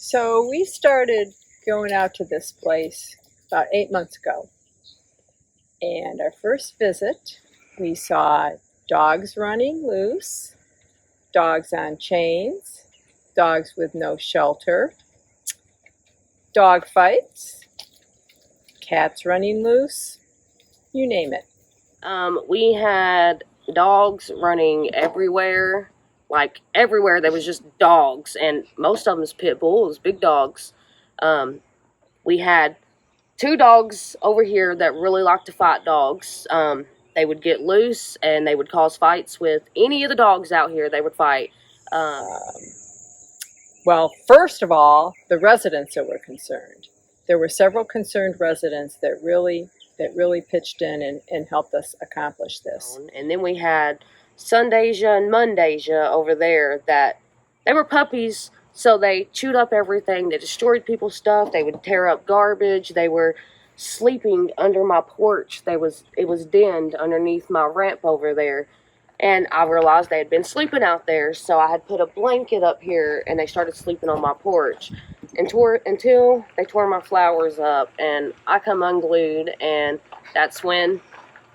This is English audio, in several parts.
So we started going out to this place about 8 months ago. And our first visit, we saw dogs running loose, dogs on chains, dogs with no shelter, dog fights, cats running loose, you name it. We had dogs running everywhere, like everywhere. There was just dogs, and most of them was pit bulls, big dogs. We had 2 dogs over here that really like to fight dogs. They would get loose and they would cause fights with any of the dogs out here. They would fight. Well, first of all, the residents that were concerned. There were several concerned residents that really pitched in and helped us accomplish this. And then we had Sundaysia and Mondaysia over there that they were puppies, so they chewed up everything. They destroyed people's stuff. They would tear up garbage. They were sleeping under my porch. It was denned underneath my ramp over there. And I realized they had been sleeping out there, so I had put a blanket up here, and they started sleeping on my porch until they tore my flowers up, and I come unglued, and that's when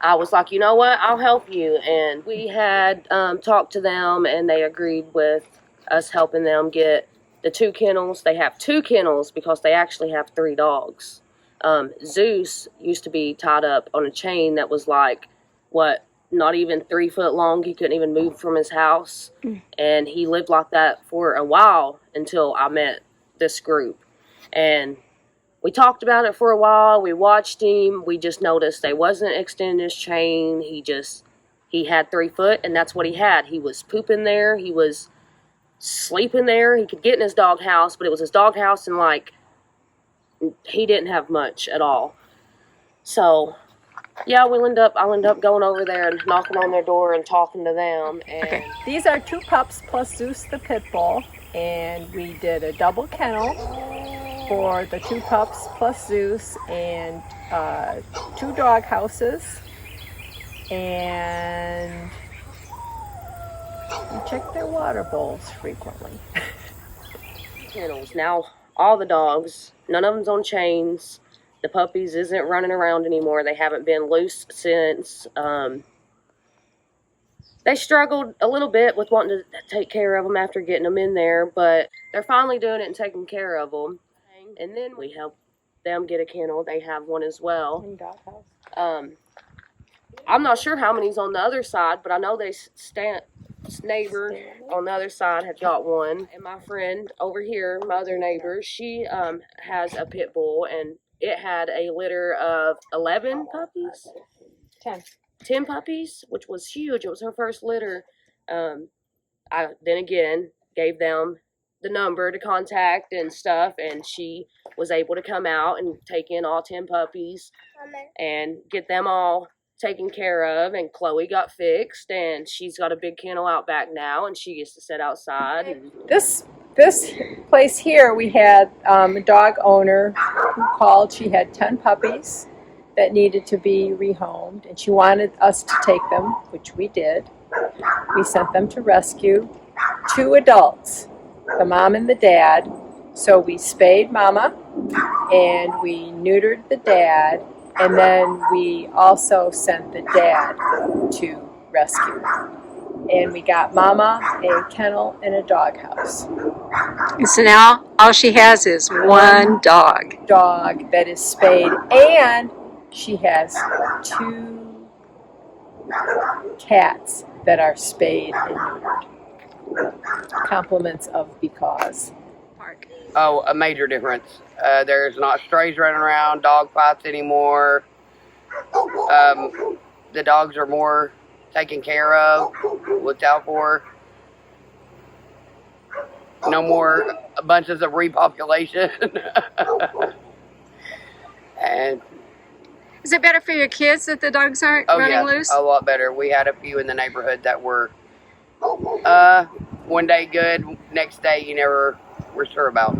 I was like, you know what, I'll help you. And we had talked to them, and they agreed with us helping them get the 2 kennels. They have 2 kennels because they actually have 3 dogs. Zeus used to be tied up on a chain that was like, not even 3 foot long. He couldn't even move from his house. And he lived like that for a while until I met this group. And we talked about it for a while. We watched him. We just noticed they wasn't extending his chain. He had 3 foot, and that's what he had. He was pooping there. He was sleeping there. He could get in his doghouse, but it was his doghouse, and he didn't have much at all. So yeah, I'll end up going over there and knocking on their door and talking to them. And okay. These are 2 pups plus Zeus the pit bull, and we did a double kennel for the 2 pups plus Zeus, and 2 dog houses, and we check their water bowls frequently. Kennels. Now all the dogs, none of them's on chains. The puppies isn't running around anymore. They haven't been loose since. They struggled a little bit with wanting to take care of them after getting them in there, but they're finally doing it and taking care of them. And then we help them get a kennel. They have one as well. I'm not sure how many's on the other side, but I know neighbor on the other side had got one. And my friend over here, my other neighbor, she has a pit bull, and it had a litter of 11 puppies? 10 puppies, which was huge. It was her first litter. I then again gave them the number to contact and stuff, and she was able to come out and take in all 10 puppies and get them all taken care of. And Chloe got fixed, and she's got a big kennel out back now, and she gets to sit outside. And This place here, we had a dog owner who called. She had 10 puppies that needed to be rehomed, and she wanted us to take them, which we did. We sent them to rescue. 2 adults, the mom and the dad. So we spayed mama, and we neutered the dad, and then we also sent the dad to rescue. And we got mama a kennel and a doghouse. So now all she has is one dog That is spayed, and she has 2 cats that are spayed and neutered. Compliments of BCAWS. Oh, a major difference. There's not strays running around, dog fights anymore. The dogs are more taken care of, looked out for. No more bunches of repopulation. And Is it better for your kids that the dogs aren't running loose? A lot better. We had a few in the neighborhood that were one day good, next day you never were sure about.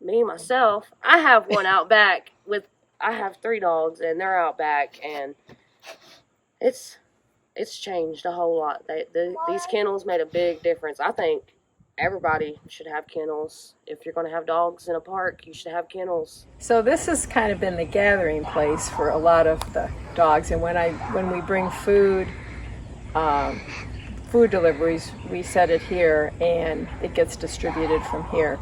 Me myself, I have one out back I have 3 dogs, and they're out back, and it's changed a whole lot. These kennels made a big difference. I think everybody should have kennels. If you're going to have dogs in a park, you should have kennels. So this has kind of been the gathering place for a lot of the dogs. And when we bring food deliveries, we set it here and it gets distributed from here.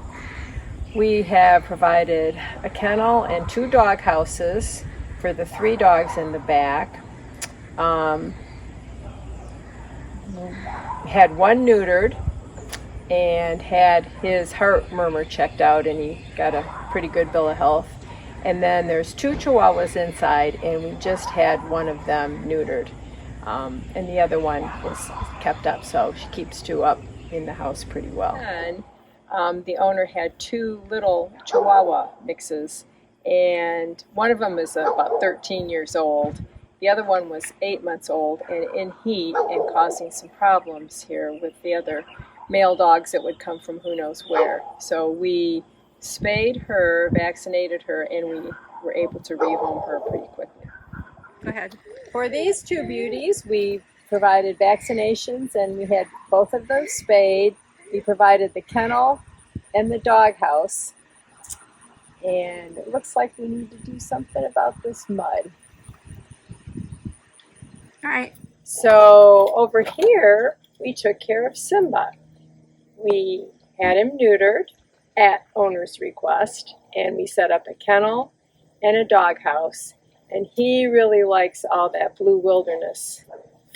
We have provided a kennel and 2 dog houses for the 3 dogs in the back. Had one neutered and had his heart murmur checked out, and he got a pretty good bill of health. And then there's 2 chihuahuas inside, and we just had one of them neutered. And the other one is kept up, so she keeps 2 up in the house pretty well. And the owner had 2 little chihuahua mixes, and one of them is about 13 years old. The other one was 8 months old and in heat and causing some problems here with the other male dogs that would come from who knows where. So we spayed her, vaccinated her, and we were able to rehome her pretty quickly. Go ahead. For these 2 beauties, we provided vaccinations, and we had both of them spayed. We provided the kennel and the dog house. And it looks like we need to do something about this mud. All right. So over here, we took care of Simba. We had him neutered at owner's request, and we set up a kennel and a dog house. And he really likes all that Blue Wilderness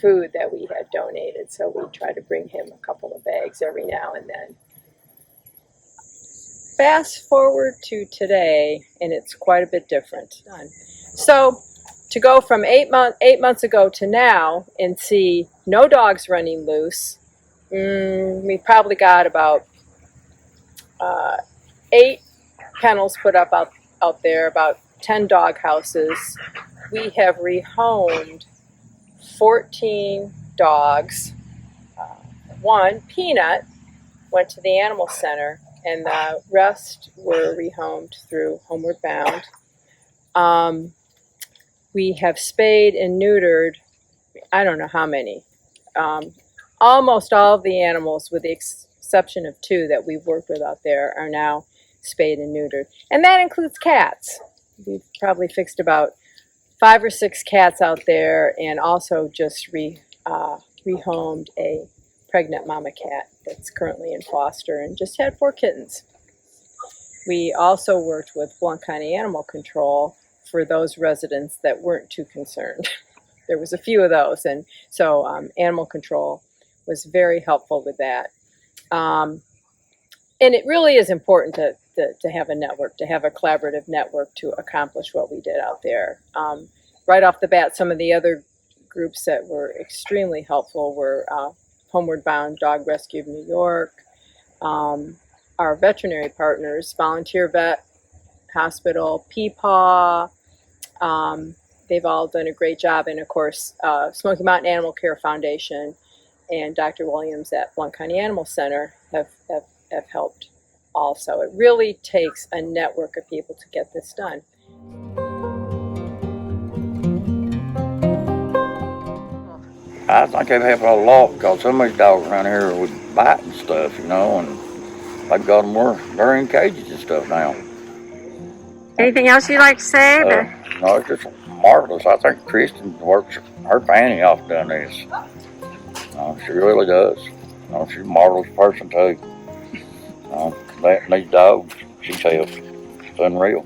food that we had donated, so we try to bring him a couple of bags every now and then. Fast forward to today, and it's quite a bit different. So to go from 8 months ago to now and see no dogs running loose, we probably got about 8 kennels put up out there, about 10 dog houses. We have rehomed 14 dogs. One, Peanut, went to the animal center, and the rest were rehomed through Homeward Bound. We have spayed and neutered, I don't know how many. Almost all of the animals, with the exception of 2 that we've worked with out there, are now spayed and neutered. And that includes cats. We've probably fixed about 5 or 6 cats out there, and also just rehomed a pregnant mama cat that's currently in foster, and just had 4 kittens. We also worked with Blount County Animal Control for those residents that weren't too concerned. There was a few of those, and so Animal Control was very helpful with that. And it really is important to have a network, to have a collaborative network to accomplish what we did out there. Right off the bat, some of the other groups that were extremely helpful were Homeward Bound Dog Rescue of New York, our veterinary partners, Volunteer Vet Hospital, Peepaw. They've all done a great job, and of course, Smoky Mountain Animal Care Foundation and Dr. Williams at Blount County Animal Center have helped also. It really takes a network of people to get this done. I think they've helped a lot, because some of these dogs around here would bite and stuff, and they've got them where they're in cages and stuff now. Anything else you'd like to say? No, it's just marvelous. I think Kristen works her fanny off doing this. She really does. She's a marvelous person too. These dogs, she's helped. It's unreal.